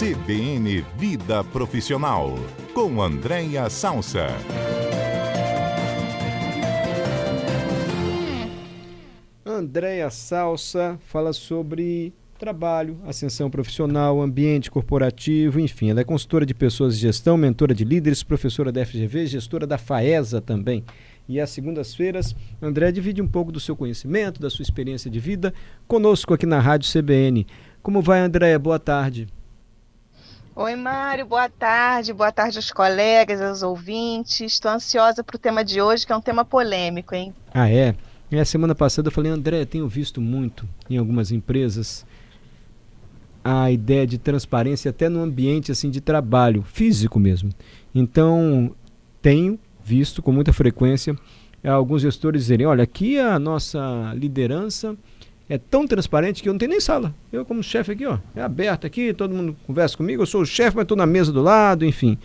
CBN Vida Profissional, com Andréia Salsa. Andréia Salsa fala sobre trabalho, ascensão profissional, ambiente corporativo, enfim. Ela é consultora de pessoas de gestão, mentora de líderes, professora da FGV, gestora da FAESA também. E às segundas-feiras, Andréia divide um pouco do seu conhecimento, da sua experiência de vida, conosco aqui na Rádio CBN. Como vai, Andréia? Boa tarde. Oi, Mário, boa tarde aos colegas, aos ouvintes. Estou ansiosa para o tema de hoje, que é um tema polêmico, hein? Ah, é? A semana passada eu falei, Andréia, tenho visto muito em algumas empresas a ideia de transparência até no ambiente assim, de trabalho, físico mesmo. Então, tenho visto com muita frequência alguns gestores dizerem, olha, aqui a nossa liderança é tão transparente que eu não tenho nem sala. Eu como chefe aqui, ó, é aberto aqui, todo mundo conversa comigo, eu sou o chefe, mas estou na mesa do lado, enfim.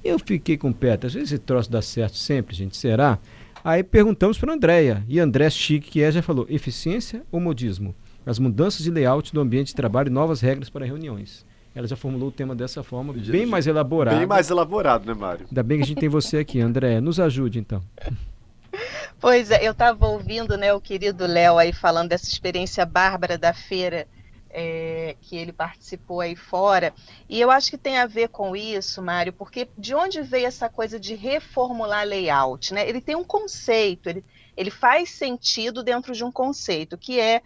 Eu fiquei com o pé, às vezes esse troço dá certo sempre, gente, será? Aí perguntamos para a Andréia, e André Chique, que já falou, eficiência ou modismo? As mudanças de layout do ambiente de trabalho e novas regras para reuniões. Ela já formulou o tema dessa forma, bem mais elaborado. Bem mais elaborado, né, Mário? Ainda bem que a gente tem você aqui, Andréia. Nos ajude, então. Pois é, eu estava ouvindo, né, o querido Léo aí falando dessa experiência bárbara da feira que ele participou aí fora, e eu acho que tem a ver com isso, Mário, porque de onde veio essa coisa de reformular layout, né? Ele tem um conceito, ele faz sentido dentro de um conceito, que é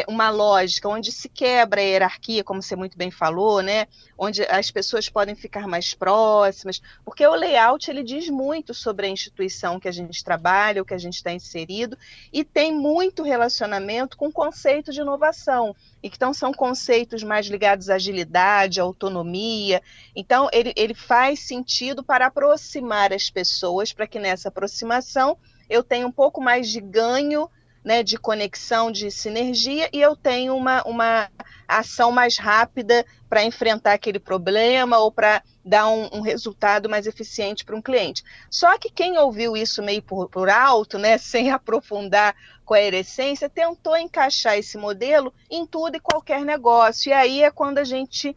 uma lógica onde se quebra a hierarquia, como você muito bem falou, né? Onde as pessoas podem ficar mais próximas, porque o layout ele diz muito sobre a instituição que a gente trabalha, o que a gente está inserido, e tem muito relacionamento com o conceito de inovação, e que então são conceitos mais ligados à agilidade, à autonomia. Então, ele faz sentido para aproximar as pessoas, para que nessa aproximação eu tenha um pouco mais de ganho, né, de conexão, de sinergia, e eu tenho uma ação mais rápida para enfrentar aquele problema ou para dar um resultado mais eficiente para um cliente. Só que quem ouviu isso meio por alto, né, sem aprofundar qual era a essência, tentou encaixar esse modelo em tudo e qualquer negócio. E aí é quando a gente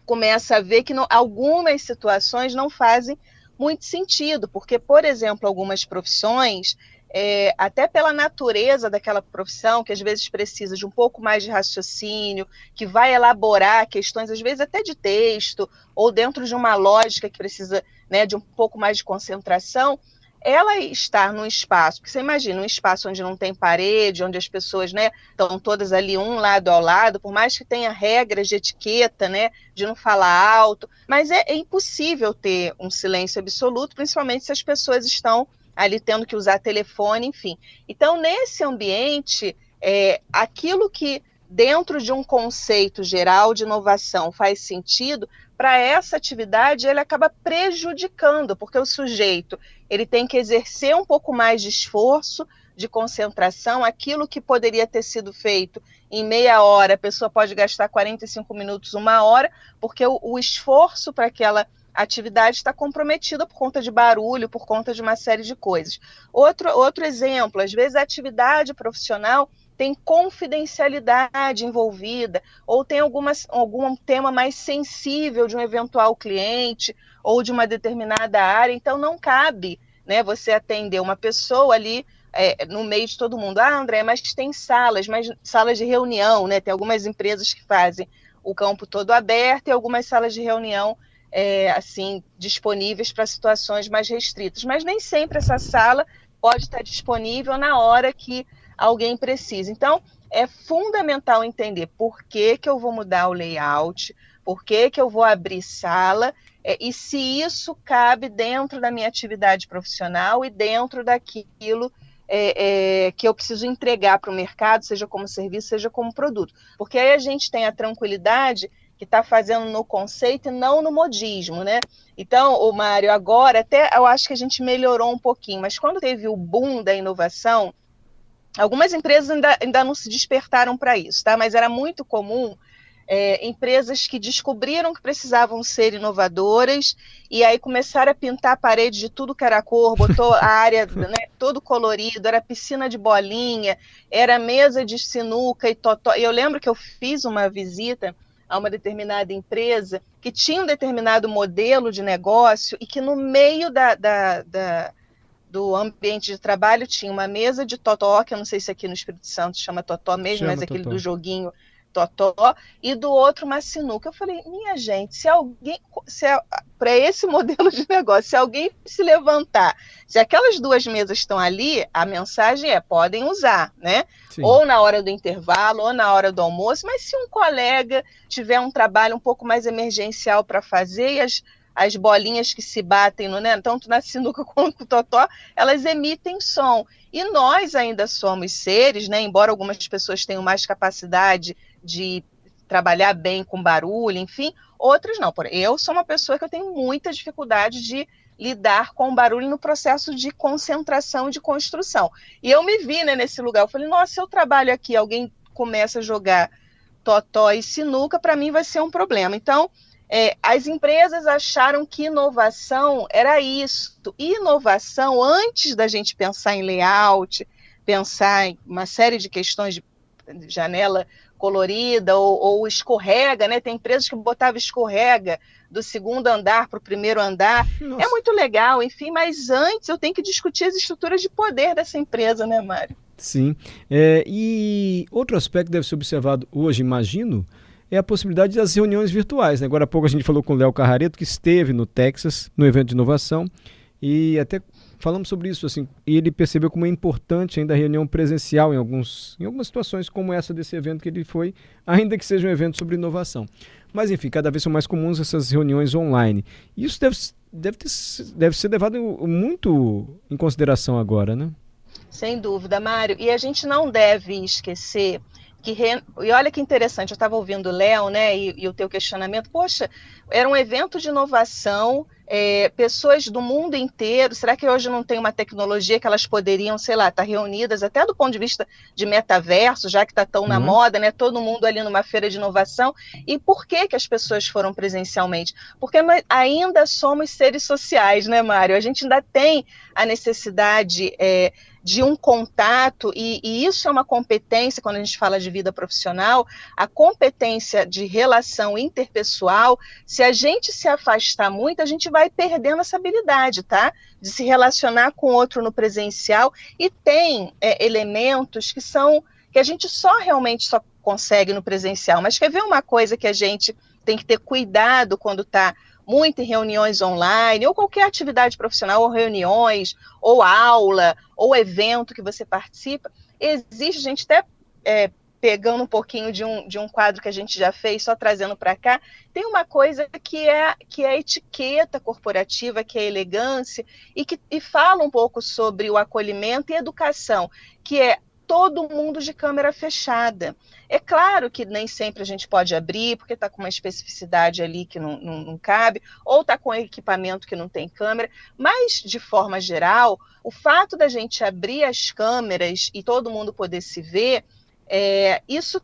começa a ver que algumas situações não fazem muito sentido, porque, por exemplo, algumas profissões, até pela natureza daquela profissão, que às vezes precisa de um pouco mais de raciocínio, que vai elaborar questões, às vezes até de texto, ou dentro de uma lógica que precisa, né, de um pouco mais de concentração, ela estar num espaço, porque você imagina, um espaço onde não tem parede, onde as pessoas, né, estão todas ali um lado ao lado, por mais que tenha regras de etiqueta, né, de não falar alto, mas é impossível ter um silêncio absoluto, principalmente se as pessoas estão ali tendo que usar telefone, enfim. Então, nesse ambiente, aquilo que dentro de um conceito geral de inovação faz sentido, para essa atividade ele acaba prejudicando, porque o sujeito ele tem que exercer um pouco mais de esforço, de concentração, aquilo que poderia ter sido feito em meia hora, a pessoa pode gastar 45 minutos, uma hora, porque o esforço para aquela atividade está comprometida por conta de barulho, por conta de uma série de coisas. Outro exemplo, às vezes a atividade profissional tem confidencialidade envolvida, ou tem algum tema mais sensível de um eventual cliente, ou de uma determinada área, então não cabe, né, você atender uma pessoa ali no meio de todo mundo. Ah, André, mas tem salas de reunião, né? Tem algumas empresas que fazem o campo todo aberto e algumas salas de reunião assim, disponíveis para situações mais restritas, mas nem sempre essa sala pode estar disponível na hora que alguém precisa. Então, é fundamental entender por que eu vou mudar o layout, por que eu vou abrir sala, e se isso cabe dentro da minha atividade profissional e dentro daquilo que eu preciso entregar para o mercado, seja como serviço, seja como produto. Porque aí a gente tem a tranquilidade que está fazendo no conceito e não no modismo, né? Então, Mário, agora até eu acho que a gente melhorou um pouquinho, mas quando teve o boom da inovação, algumas empresas ainda não se despertaram para isso, tá? Mas era muito comum empresas que descobriram que precisavam ser inovadoras e aí começaram a pintar a parede de tudo que era cor, botou a área, né, todo colorido, era piscina de bolinha, era mesa de sinuca e totó. E eu lembro que eu fiz uma visita a uma determinada empresa que tinha um determinado modelo de negócio e que no meio do ambiente de trabalho tinha uma mesa de totó, que eu não sei se aqui no Espírito Santo chama totó mesmo, mas aquele do joguinho totó, e do outro uma sinuca. Eu falei, minha gente, para esse modelo de negócio, se alguém se levantar, se aquelas duas mesas estão ali, a mensagem é, podem usar, né? Sim. Ou na hora do intervalo, ou na hora do almoço, mas se um colega tiver um trabalho um pouco mais emergencial para fazer, e as bolinhas que se batem, né, tanto na sinuca quanto no totó, elas emitem som. E nós ainda somos seres, né, embora algumas pessoas tenham mais capacidade de trabalhar bem com barulho, enfim, outras não. Eu sou uma pessoa que eu tenho muita dificuldade de lidar com o barulho no processo de concentração, de construção. E eu me vi, né, nesse lugar, eu falei, nossa, se eu trabalho aqui, alguém começa a jogar totó e sinuca, para mim vai ser um problema. Então, as empresas acharam que inovação era isso. E inovação, antes da gente pensar em layout, pensar em uma série de questões de janela colorida ou escorrega, né? Tem empresas que botavam escorrega do segundo andar para o primeiro andar. Nossa. É muito legal, enfim, mas antes eu tenho que discutir as estruturas de poder dessa empresa, né, Mário? Sim. E outro aspecto que deve ser observado hoje, imagino, é a possibilidade das reuniões virtuais, né? Agora há pouco a gente falou com o Léo Carrareto, que esteve no Texas, no evento de inovação, e até falamos sobre isso, assim, e ele percebeu como é importante ainda a reunião presencial em algumas situações como essa desse evento que ele foi, ainda que seja um evento sobre inovação. Mas, enfim, cada vez são mais comuns essas reuniões online. E isso deve ser levado muito em consideração agora, né? Sem dúvida, Mário. E a gente não deve esquecer e olha que interessante, eu estava ouvindo o Léo, né, e o teu questionamento, poxa, era um evento de inovação, pessoas do mundo inteiro, será que hoje não tem uma tecnologia que elas poderiam, sei lá, estar reunidas até do ponto de vista de metaverso, já que está tão na moda, né, todo mundo ali numa feira de inovação, e por que as pessoas foram presencialmente? Porque nós ainda somos seres sociais, né, Mário? A gente ainda tem a necessidade de um contato, e isso é uma competência, quando a gente fala de vida profissional, a competência de relação interpessoal, se a gente se afastar muito, a gente vai perdendo essa habilidade, tá? De se relacionar com o outro no presencial, e tem elementos que a gente realmente só consegue no presencial, mas quer ver uma coisa que a gente tem que ter cuidado quando está muito em reuniões online, ou qualquer atividade profissional, ou reuniões, ou aula, ou evento que você participa, existe, a gente até pegando um pouquinho de um quadro que a gente já fez, só trazendo para cá, tem uma coisa que é a etiqueta corporativa, que é a elegância, e fala um pouco sobre o acolhimento e educação, que é todo mundo de câmera fechada. É claro que nem sempre a gente pode abrir, porque está com uma especificidade ali que não cabe, ou está com equipamento que não tem câmera, mas, de forma geral, o fato da gente abrir as câmeras e todo mundo poder se ver, isso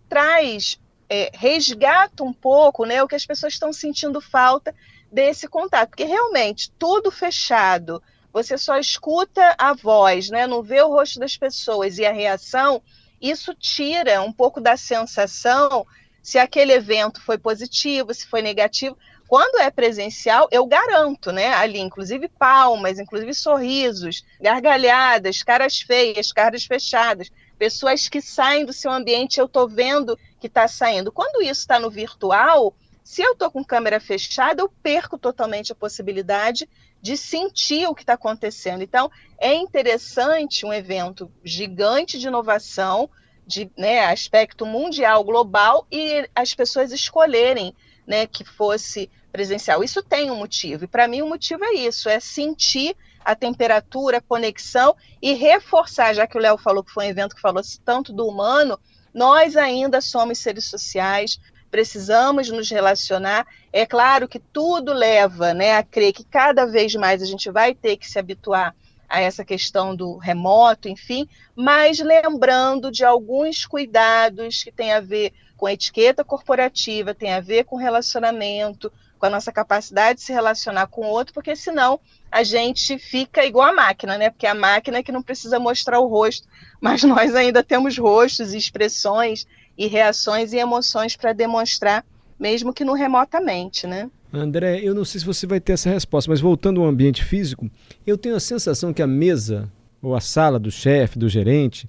resgata um pouco, né, o que as pessoas estão sentindo falta desse contato, porque realmente tudo fechado, você só escuta a voz, né? Não vê o rosto das pessoas e a reação, isso tira um pouco da sensação se aquele evento foi positivo, se foi negativo. Quando é presencial, eu garanto, né? Ali, inclusive palmas, inclusive sorrisos, gargalhadas, caras feias, caras fechadas, pessoas que saem do seu ambiente, eu estou vendo que está saindo. Quando isso está no virtual, se eu estou com câmera fechada, eu perco totalmente a possibilidade de sentir o que está acontecendo. Então, é interessante um evento gigante de inovação, de aspecto mundial, global, e as pessoas escolherem, né, que fosse presencial. Isso tem um motivo, e para mim o motivo é isso, é sentir a temperatura, a conexão, e reforçar, já que o Léo falou que foi um evento que falou tanto do humano, nós ainda somos seres sociais, precisamos nos relacionar. É claro que tudo leva, né, a crer que cada vez mais a gente vai ter que se habituar a essa questão do remoto, enfim, mas lembrando de alguns cuidados que tem a ver com a etiqueta corporativa, tem a ver com relacionamento, com a nossa capacidade de se relacionar com o outro, porque senão a gente fica igual a máquina, né? Porque a máquina é que não precisa mostrar o rosto, mas nós ainda temos rostos e expressões e reações e emoções para demonstrar mesmo que no remotamente, né? André, eu não sei se você vai ter essa resposta, mas voltando ao ambiente físico, eu tenho a sensação que a mesa ou a sala do chefe, do gerente,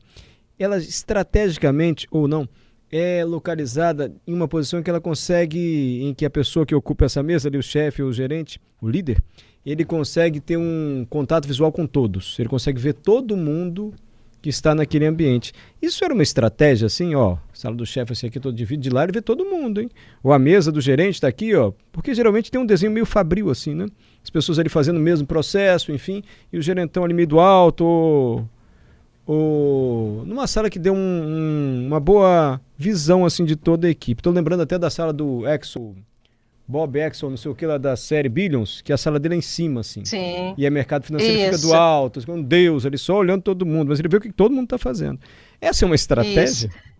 ela estrategicamente ou não, é localizada em uma posição que ela consegue, em que a pessoa que ocupa essa mesa, ali, o chefe ou o gerente, o líder, ele consegue ter um contato visual com todos. Ele consegue ver todo mundo que está naquele ambiente. Isso era uma estratégia, assim, ó, sala do chefe, assim, aqui todo dividido de lá, ele vê todo mundo, hein? Ou a mesa do gerente está aqui, ó, porque geralmente tem um desenho meio fabril, assim, né? As pessoas ali fazendo o mesmo processo, enfim, e o gerentão ali meio do alto, ou numa sala que deu uma boa visão, assim, de toda a equipe. Estou lembrando até da sala do Bob Exxon, não sei o que lá da série Billions, que a sala dele é em cima, assim. Sim. E a mercado financeiro Isso. fica do alto, com Deus, ele só olhando todo mundo, mas ele vê o que todo mundo está fazendo. Essa é uma estratégia? Isso.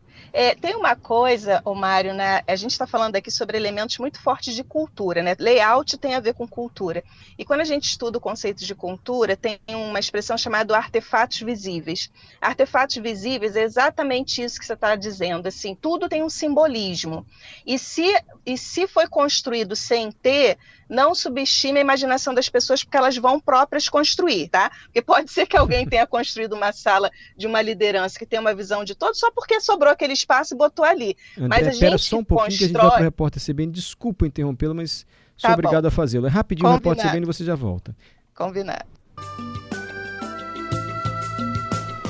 Tem uma coisa, ô Mário, né? A gente está falando aqui sobre elementos muito fortes de cultura, né? Layout tem a ver com cultura. E quando a gente estuda o conceito de cultura, tem uma expressão chamada artefatos visíveis. Artefatos visíveis é exatamente isso que você está dizendo, assim, tudo tem um simbolismo. E se foi construído sem ter, não subestime a imaginação das pessoas, porque elas vão próprias construir, tá? Porque pode ser que alguém tenha construído uma sala de uma liderança que tem uma visão de todos só porque sobrou aquele espaço e botou ali. André, Mas a espera gente só um pouquinho que a gente vai para o repórter CBN. Desculpa interrompê-lo, mas sou obrigado a fazê-lo. É rapidinho o repórter CBN e você já volta. Combinado.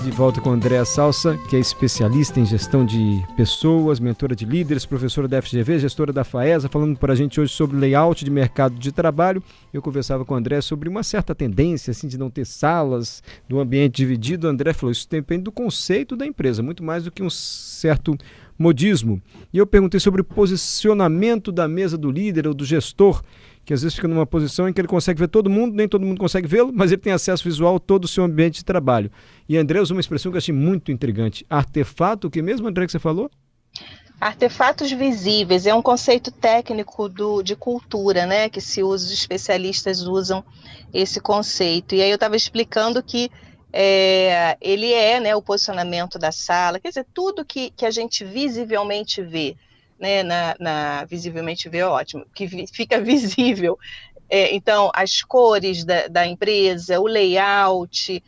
De volta com a Andréa Salsa, que é especialista em gestão de pessoas, mentora de líderes, professora da FGV, gestora da FAESA, falando para a gente hoje sobre layout de mercado de trabalho. Eu conversava com a Andréa sobre uma certa tendência assim, de não ter salas, do ambiente dividido. A Andréa falou, isso depende do conceito da empresa, muito mais do que um certo modismo. E eu perguntei sobre o posicionamento da mesa do líder ou do gestor, que às vezes fica numa posição em que ele consegue ver todo mundo, nem todo mundo consegue vê-lo, mas ele tem acesso visual a todo o seu ambiente de trabalho. E André usou uma expressão que eu achei muito intrigante. Artefato, o que mesmo, André, que você falou? Artefatos visíveis é um conceito técnico de cultura, né? Que se usa, os especialistas usam esse conceito. E aí eu estava explicando que ele né, o posicionamento da sala, quer dizer, tudo que a gente visivelmente vê, né, visivelmente vê, ótimo, que fica visível. Então, as cores da empresa, o layout,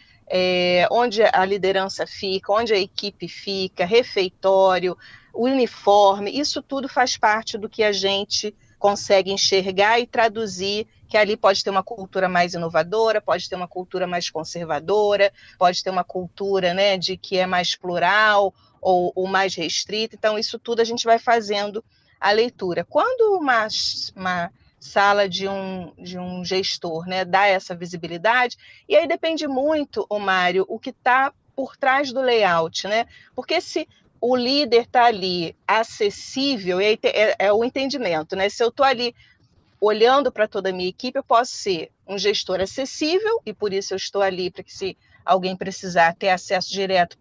onde a liderança fica, onde a equipe fica, refeitório, o uniforme, isso tudo faz parte do que a gente consegue enxergar e traduzir, que ali pode ter uma cultura mais inovadora, pode ter uma cultura mais conservadora, pode ter uma cultura, né, de que é mais plural, ou mais restrita. Então, isso tudo a gente vai fazendo a leitura. Quando uma sala de um gestor, né, dá essa visibilidade, e aí depende muito, Mário, o que está por trás do layout, né? Porque se o líder está ali acessível, e aí é o entendimento, né? Se eu estou ali olhando para toda a minha equipe, eu posso ser um gestor acessível, e por isso eu estou ali para que, se alguém precisar ter acesso direto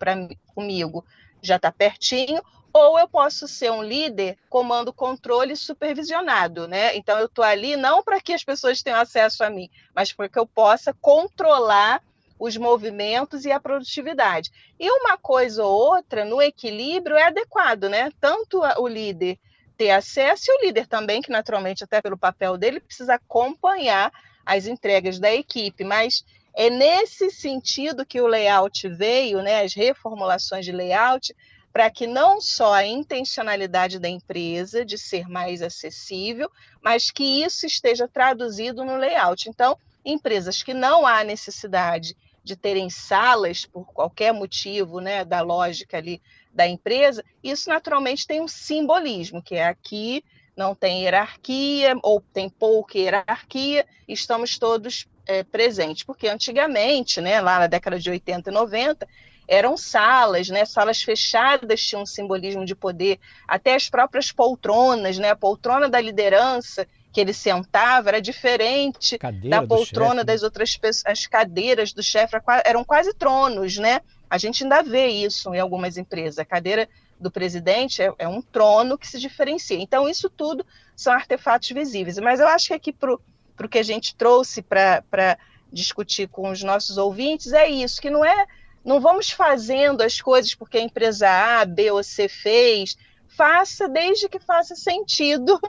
comigo, já está pertinho, ou eu posso ser um líder comando, controle supervisionado, né? Então eu estou ali não para que as pessoas tenham acesso a mim, mas para que eu possa controlar os movimentos e a produtividade. E uma coisa ou outra, no equilíbrio, é adequado, né? Tanto o líder ter acesso e o líder também, que naturalmente, até pelo papel dele, precisa acompanhar as entregas da equipe, mas é nesse sentido que o layout veio, né, as reformulações de layout, para que não só a intencionalidade da empresa de ser mais acessível, mas que isso esteja traduzido no layout. Então, empresas que não há necessidade de terem salas por qualquer motivo, né, da lógica ali da empresa, isso naturalmente tem um simbolismo, que é aqui não tem hierarquia, ou tem pouca hierarquia, estamos todos presentes, porque antigamente, né, lá na década de 80 e 90, eram salas, né, salas fechadas tinham um simbolismo de poder, até as próprias poltronas, né, a poltrona da liderança que ele sentava era diferente da poltrona das outras pessoas, as cadeiras do chefe eram quase tronos, né? A gente ainda vê isso em algumas empresas, a cadeira do presidente é um trono que se diferencia. Então, isso tudo são artefatos visíveis. Mas eu acho que aqui para o que a gente trouxe para discutir com os nossos ouvintes é isso, que não vamos fazendo as coisas porque a empresa A, B ou C fez, faça desde que faça sentido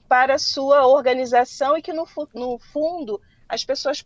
para a sua organização e que no fundo as pessoas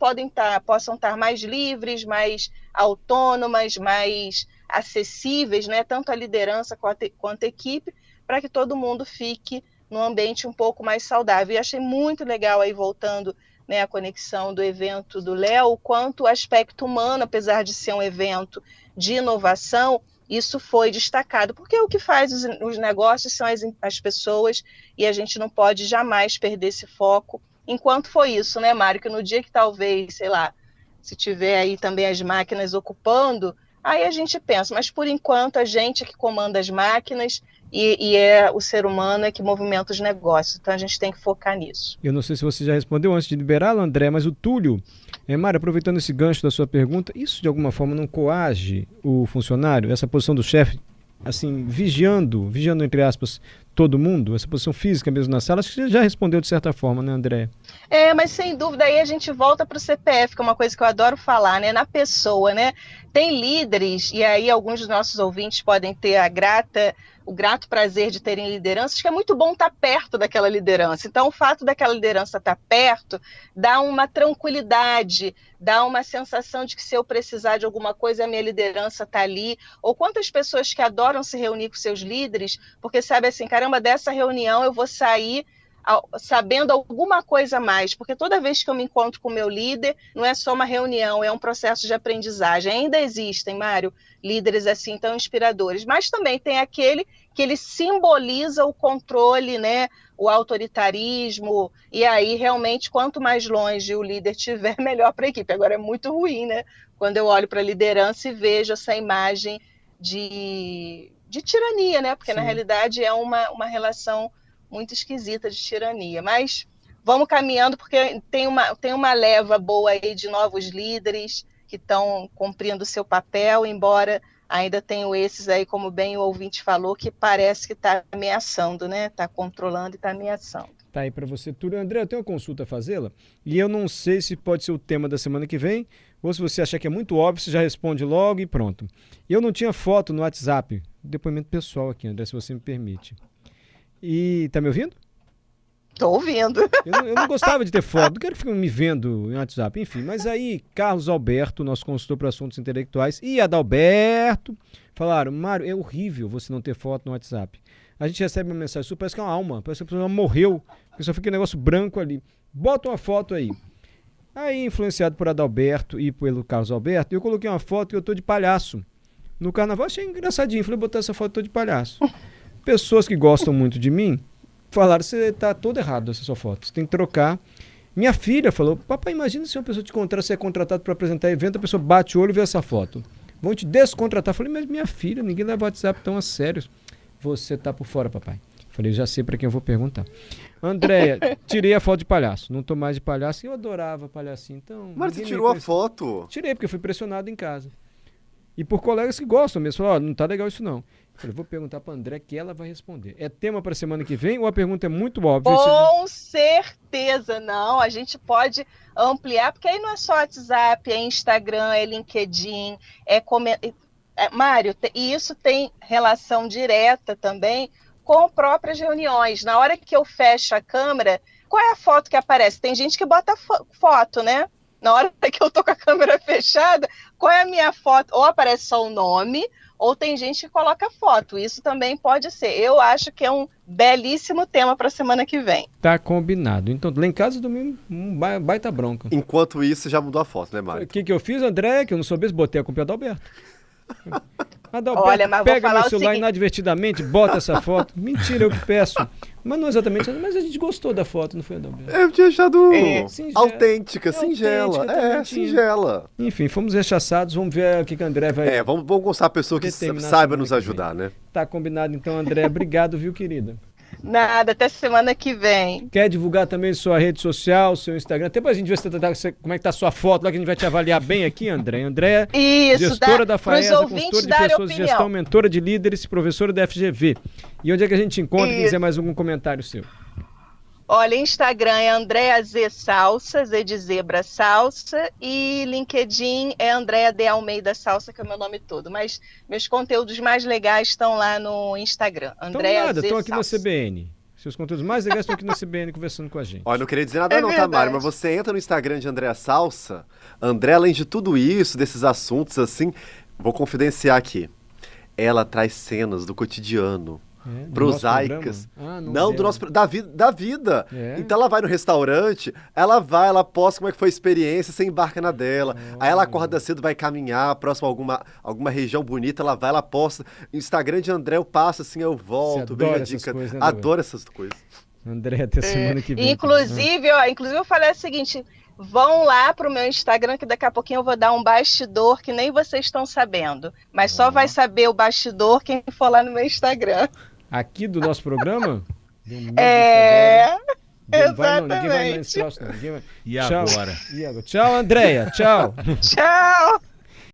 possam estar mais livres, mais autônomas, mais acessíveis, né? Tanto a liderança quanto a equipe, para que todo mundo fique num ambiente um pouco mais saudável. E achei muito legal aí, voltando, né, a conexão do evento do Léo, quanto o aspecto humano, apesar de ser um evento de inovação, isso foi destacado, porque o que faz os negócios são as pessoas, e a gente não pode jamais perder esse foco, enquanto foi isso, né, Mário, que no dia que talvez, sei lá, se tiver aí também as máquinas ocupando, aí a gente pensa, mas por enquanto a gente é que comanda as máquinas e é o ser humano é que movimenta os negócios, então a gente tem que focar nisso. Eu não sei se você já respondeu antes de liberá-lo, André, mas o Túlio, Mário, aproveitando esse gancho da sua pergunta, isso de alguma forma não coage o funcionário, essa posição do chefe, assim, vigiando entre aspas, todo mundo, essa posição física mesmo na sala? Acho que você já respondeu de certa forma, né, André? Mas sem dúvida aí a gente volta para o CPF, que é uma coisa que eu adoro falar, né, na pessoa, né? Tem líderes, e aí alguns dos nossos ouvintes podem ter o grato prazer de terem lideranças, que é muito bom estar perto daquela liderança. Então, o fato daquela liderança estar perto dá uma tranquilidade, dá uma sensação de que se eu precisar de alguma coisa, a minha liderança está ali. Ou quantas pessoas que adoram se reunir com seus líderes, porque sabe assim, caramba, dessa reunião eu vou sair sabendo alguma coisa a mais, porque toda vez que eu me encontro com o meu líder, não é só uma reunião, é um processo de aprendizagem. Ainda existem, Mário, líderes assim tão inspiradores, mas também tem aquele que ele simboliza o controle, né, o autoritarismo, e aí realmente quanto mais longe o líder tiver, melhor para a equipe. Agora é muito ruim, né, quando eu olho para a liderança e vejo essa imagem de tirania, né, porque Sim. Na realidade é uma relação muito esquisita de tirania, mas vamos caminhando porque tem uma leva boa aí de novos líderes que estão cumprindo o seu papel, embora ainda tenham esses aí, como bem o ouvinte falou, que parece que está ameaçando, né? Está controlando e está ameaçando. Tá aí para você, Túlio. André, eu tenho uma consulta a fazê-la e eu não sei se pode ser o tema da semana que vem ou se você achar que é muito óbvio, você já responde logo e pronto. Eu não tinha foto no WhatsApp, depoimento pessoal aqui, André, se você me permite. E tá me ouvindo? Tô ouvindo. Eu não gostava de ter foto, não quero ficar me vendo no WhatsApp, enfim. Mas aí, Carlos Alberto, nosso consultor para assuntos intelectuais, e Adalberto falaram, Mário, é horrível você não ter foto no WhatsApp. A gente recebe uma mensagem sua, parece que é uma alma, parece que a pessoa morreu, porque só fica um negócio branco ali. Bota uma foto aí. Aí, influenciado por Adalberto e pelo Carlos Alberto, eu coloquei uma foto que eu tô de palhaço. No carnaval achei engraçadinho, falei, botar essa foto, eu tô de palhaço. Pessoas que gostam muito de mim falaram, você tá todo errado essa sua foto, você tem que trocar. Minha filha falou, papai, imagina se uma pessoa te contratar, você é contratado para apresentar evento, a pessoa bate o olho e vê essa foto. Vão te descontratar. Falei, mas minha filha, ninguém leva o WhatsApp tão a sério. Você tá por fora, papai. Falei, já sei para quem eu vou perguntar. Andréia, tirei a foto de palhaço, não tô mais de palhaço, eu adorava palhacinho. Então, mas você tirou a foto? Tirei, porque eu fui pressionado em casa. E por colegas que gostam mesmo, falaram, não tá legal isso não. Eu vou perguntar para a André que ela vai responder. É tema para a semana que vem ou a pergunta é muito óbvia? Com certeza, não. A gente pode ampliar, porque aí não é só WhatsApp, é Instagram, é LinkedIn, Mário, e isso tem relação direta também com próprias reuniões. Na hora que eu fecho a câmera, qual é a foto que aparece? Tem gente que bota foto, né? Na hora que eu tô com a câmera fechada, qual é a minha foto? Ou aparece só o nome, ou tem gente que coloca foto. Isso também pode ser. Eu acho que é um belíssimo tema para a semana que vem. Tá combinado. Então, lá em casa, domingo, baita bronca. Enquanto isso, já mudou a foto, né, Mário? O que eu fiz, André? Que eu não soubesse, botei a culpa do Adalberto. Adalberto, olha, mas pega meu celular inadvertidamente, bota essa foto. Mentira, eu que peço. Mas não exatamente, mas a gente gostou da foto, não foi, Adalberto? Eu tinha achado autêntica, singela. Singela. Enfim, fomos rechaçados, vamos ver o que a André vai... Vamos gostar a pessoa que saiba nos ajudar, né? Tá combinado então, André. Obrigado, viu, querida? Nada, até semana que vem. Quer divulgar também sua rede social, seu Instagram? Até pra gente ver como é que tá a sua foto lá, que a gente vai te avaliar bem aqui, André. André, gestora da FAESA, consultora de pessoas de gestão, mentora de líderes, professora da FGV. E onde é que a gente encontra? Quem quiser mais algum comentário seu? Olha, Instagram é Andréa Z Salsa, Z de zebra Salsa, e LinkedIn é Andréa D Almeida Salsa, que é o meu nome todo. Mas meus conteúdos mais legais estão lá no Instagram, Andréa Z Salsa. Estão aqui na CBN. Seus conteúdos mais legais estão aqui na CBN conversando com a gente. Olha, não queria dizer nada não, tá, Mari? Mas você entra no Instagram de Andréa Salsa, André, além de tudo isso, desses assuntos assim, vou confidenciar aqui. Ela traz cenas do cotidiano. Prosaicas. Não, do nosso, da vida. Então ela vai no restaurante, ela posta como é que foi a experiência, você embarca na dela. Aí ela acorda cedo, vai caminhar próximo a alguma região bonita, ela vai, ela posta. Instagram de André, eu passo assim, eu volto, vejo a dica. Coisas, né, adoro essas coisas. André, até semana que vem. Inclusive eu falei o seguinte: vão lá pro meu Instagram, que daqui a pouquinho eu vou dar um bastidor que nem vocês estão sabendo. Mas só vai saber o bastidor quem for lá no meu Instagram. Aqui do nosso programa? Exatamente. Ninguém vai nesse troço, não. E agora? Tchau, Andréia. Tchau. Tchau.